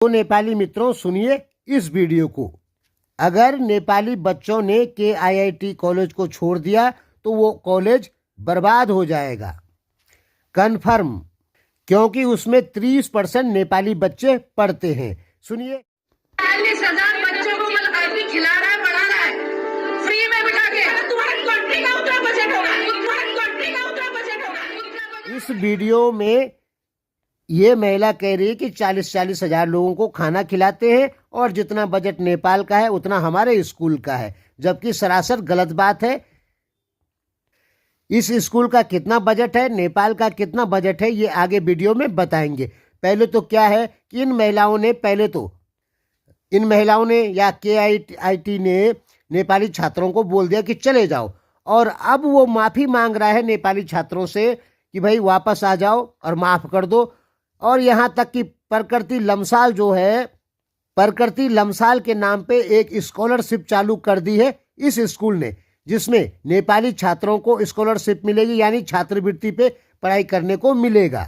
तो नेपाली मित्रों सुनिए इस वीडियो को। अगर नेपाली बच्चों ने KIIT कॉलेज को छोड़ दिया तो वो कॉलेज बर्बाद हो जाएगा, कन्फर्म, क्योंकि उसमें 30% नेपाली बच्चे पढ़ते हैं। सुनिए। 40,000 बच्चों को मतलब खिला रहा है, पढ़ा रहा है फ्री में बिठा के। तुम्हारे कंट्री का उतना बजट होगा, तुम्हारे कंट्री का उतना बजट होगा। इस वीडियो में ये महिला कह रही है कि 40-40 हजार लोगों को खाना खिलाते हैं और जितना बजट नेपाल का है उतना हमारे स्कूल का है, जबकि सरासर गलत बात है। इस स्कूल का कितना बजट है, नेपाल का कितना बजट है, ये आगे वीडियो में बताएंगे। पहले तो क्या है कि इन महिलाओं ने या KIIT ने नेपाली छात्रों को बोल दिया कि चले जाओ, और अब वो माफ़ी मांग रहा है नेपाली छात्रों से कि भाई वापस आ जाओ और माफ़ कर दो। और यहाँ तक कि प्रकृति लमसाल के नाम पे एक स्कॉलरशिप चालू कर दी है इस स्कूल ने, जिसमें नेपाली छात्रों को स्कॉलरशिप मिलेगी, यानी छात्रवृत्ति पे पढ़ाई करने को मिलेगा,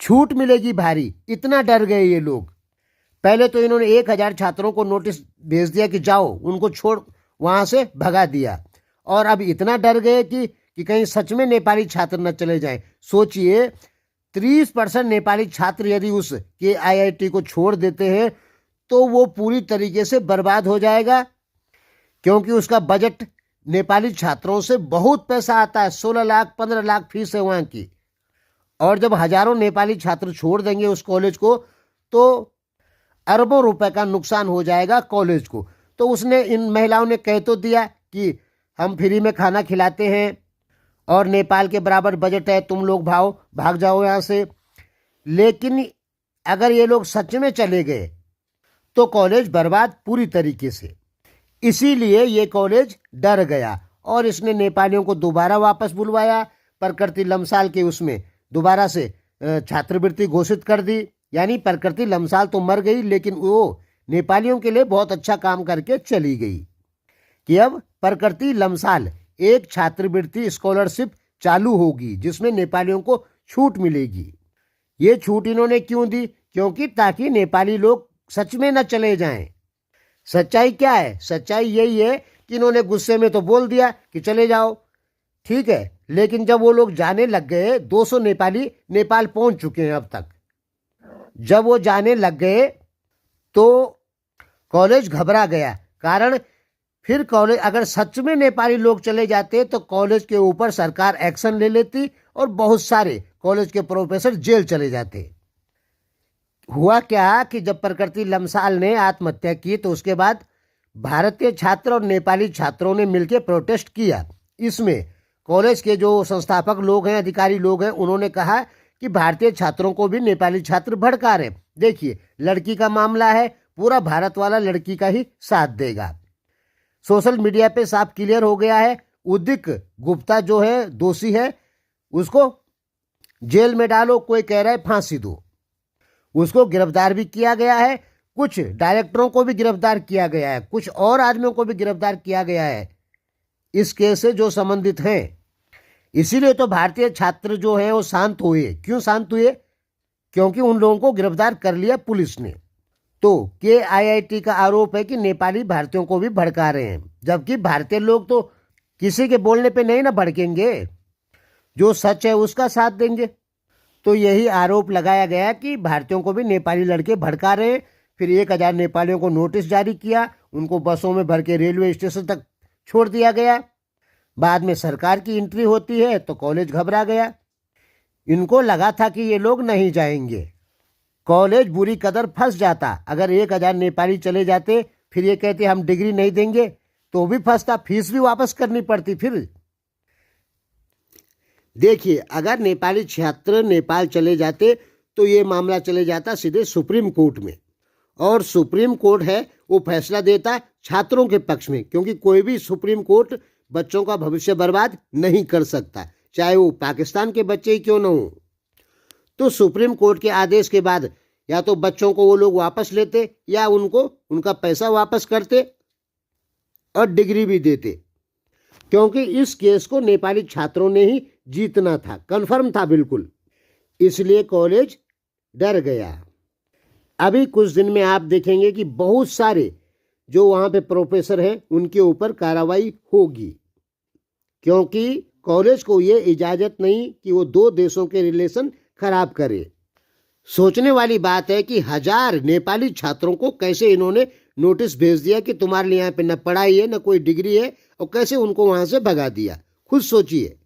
छूट मिलेगी भारी। इतना डर गए ये लोग। पहले तो इन्होंने 1,000 छात्रों को नोटिस भेज दिया कि जाओ, उनको छोड़ वहां से भगा दिया, और अब इतना डर गए कि कहीं सच में नेपाली छात्र न चले जाएं। सोचिए 30% नेपाली छात्र यदि उस KIIT को छोड़ देते हैं तो वो पूरी तरीके से बर्बाद हो जाएगा, क्योंकि उसका बजट नेपाली छात्रों से बहुत पैसा आता है। 16 लाख 15 लाख फीस है वहाँ की, और जब हजारों नेपाली छात्र छोड़ देंगे उस कॉलेज को तो अरबों रुपए का नुकसान हो जाएगा कॉलेज को। तो उसने, इन महिलाओं ने कह तो दिया कि हम फ्री में खाना खिलाते हैं और नेपाल के बराबर बजट है, तुम लोग भाग जाओ यहाँ से। लेकिन अगर ये लोग सच में चले गए तो कॉलेज बर्बाद पूरी तरीके से। इसीलिए ये कॉलेज डर गया और इसने नेपालियों को दोबारा वापस बुलवाया। प्रकृति लमसाल के उसमें दोबारा से छात्रवृत्ति घोषित कर दी, यानी प्रकृति लमसाल तो मर गई, लेकिन वो नेपालियों के लिए बहुत अच्छा काम करके चली गई कि अब प्रकृति लमसाल एक छात्रवृत्ति स्कॉलरशिप चालू होगी जिसमें नेपालियों को छूट मिलेगी। ये छूट इन्होंने क्यों दी? क्योंकि ताकि नेपाली लोग सच में न चले जाएं। सच्चाई क्या है? सच्चाई यही है कि इन्होंने गुस्से में तो बोल दिया कि चले जाओ, ठीक है, लेकिन जब वो लोग जाने लग गए, 200 नेपाली नेपाल पहुंच चुके हैं अब तक। जब वो जाने लग गए तो कॉलेज घबरा गया, कारण फिर कॉलेज, अगर सच में नेपाली लोग चले जाते तो कॉलेज के ऊपर सरकार एक्शन ले लेती और बहुत सारे कॉलेज के प्रोफेसर जेल चले जाते। हुआ क्या कि जब प्रकृति लमसाल ने आत्महत्या की तो उसके बाद भारतीय छात्र और नेपाली छात्रों ने मिलकर प्रोटेस्ट किया। इसमें कॉलेज के जो संस्थापक लोग हैं, अधिकारी लोग हैं, उन्होंने कहा कि भारतीय छात्रों को भी नेपाली छात्र भड़का रहे। देखिए, लड़की का मामला है, पूरा भारत वाला लड़की का ही साथ देगा। सोशल मीडिया पे साफ क्लियर हो गया है, उदित गुप्ता जो है दोषी है, उसको जेल में डालो, कोई कह रहा है फांसी दो। उसको गिरफ्तार भी किया गया है, कुछ डायरेक्टरों को भी गिरफ्तार किया गया है, कुछ और आदमियों को भी गिरफ्तार किया गया है इस केस से जो संबंधित हैं। इसीलिए तो भारतीय छात्र जो है वो शांत हुए। क्यों शांत हुए? क्योंकि उन लोगों को गिरफ्तार कर लिया पुलिस ने। तो KIIT का आरोप है कि नेपाली भारतीयों को भी भड़का रहे हैं, जबकि भारतीय लोग तो किसी के बोलने पे नहीं ना भड़केंगे, जो सच है उसका साथ देंगे। तो यही आरोप लगाया गया कि भारतीयों को भी नेपाली लड़के भड़का रहे हैं। फिर 1,000 नेपालियों को नोटिस जारी किया, उनको बसों में भर के रेलवे स्टेशन तक छोड़ दिया गया। बाद में सरकार की एंट्री होती है तो कॉलेज घबरा गया। इनको लगा था कि ये लोग नहीं जाएंगे, कॉलेज बुरी कदर फंस जाता। अगर 1,000 नेपाली चले जाते, फिर ये कहते हम डिग्री नहीं देंगे, तो भी फंसता, फीस भी वापस करनी पड़ती। फिर देखिए, अगर नेपाली छात्र नेपाल चले जाते तो ये मामला चले जाता सीधे सुप्रीम कोर्ट में, और सुप्रीम कोर्ट है वो फैसला देता छात्रों के पक्ष में, क्योंकि कोई भी सुप्रीम कोर्ट बच्चों का भविष्य बर्बाद नहीं कर सकता, चाहे वो पाकिस्तान के बच्चे ही क्यों न हो। तो सुप्रीम कोर्ट के आदेश के बाद या तो बच्चों को वो लोग वापस लेते या उनको उनका पैसा वापस करते और डिग्री भी देते, क्योंकि इस केस को नेपाली छात्रों ने ही जीतना था, कन्फर्म था बिल्कुल। इसलिए कॉलेज डर गया। अभी कुछ दिन में आप देखेंगे कि बहुत सारे जो वहाँ पे प्रोफेसर हैं उनके ऊपर कार्रवाई होगी, क्योंकि कॉलेज को ये इजाज़त नहीं कि वो दो देशों के रिलेशन खराब करे। सोचने वाली बात है कि 1000 नेपाली छात्रों को कैसे इन्होंने नोटिस भेज दिया कि तुम्हारे लिए यहाँ पे न पढ़ाई है न कोई डिग्री है, और कैसे उनको वहाँ से भगा दिया। खुद सोचिए।